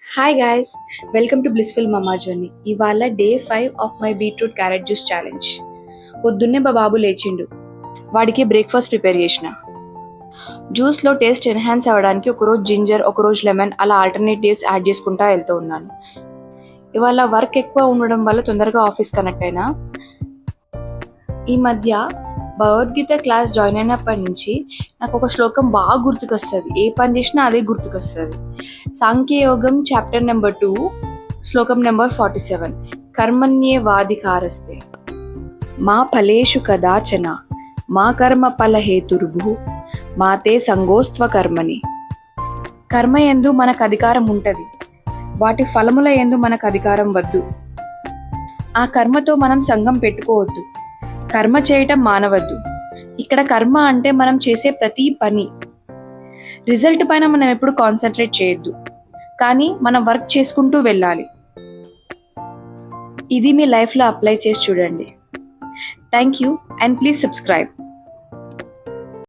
Hi guys, welcome to blissful mama journey. ఇవాళ day 5 of my beetroot carrot juice challenge. పొద్దున్నే మా బాబు లేచిండు. వాడికి breakfast prepare చేసిన. జ్యూస్లో taste enhance అవ్వడానికి ఒకరోజు జింజర్, ఒకరోజు లెమన్, అలా ఆల్టర్నేటివ్స్ యాడ్ చేసుకుంటా వెళ్తూ ఉన్నాను. ఇవాళ వర్క్ ఎక్కువ ఉండడం వల్ల తొందరగా ఆఫీస్ కనెక్ట్ అయినా. ఈ మధ్య భగవద్గీత క్లాస్ జాయిన్ అయినప్పటి నుంచి నాకు ఒక శ్లోకం బాగా గుర్తుకొస్తుంది. ఏ పని చేసినా అదే గుర్తుకొస్తుంది. సాంఖ్యయోగం చాప్టర్ నెంబర్ 2 శ్లోకం నెంబర్ 47. కర్మణ్యేవాధికారస్తే మా ఫలేషు కదాచన మా కర్మ ఫలహేతుర్భు మాతే సంగోస్త్వ కర్మని. కర్మ యందు మనకు అధికారం ఉంటుంది, వాటి ఫలముల యందు మనకు అధికారం వద్దు. ఆ కర్మతో మనం సంఘం పెట్టుకోవద్దు, కర్మ చేయటం మానవద్దు. ఇక్కడ కర్మ అంటే మనం చేసే ప్రతి పని. రిజల్ట్ పైన మనం ఎప్పుడు కాన్సన్ట్రేట్ చేయొద్దు, కానీ మనం వర్క్ చేసుకుంటూ వెళ్ళాలి. ఇది మీ లైఫ్లో అప్లై చేసి చూడండి. Thank you and please subscribe.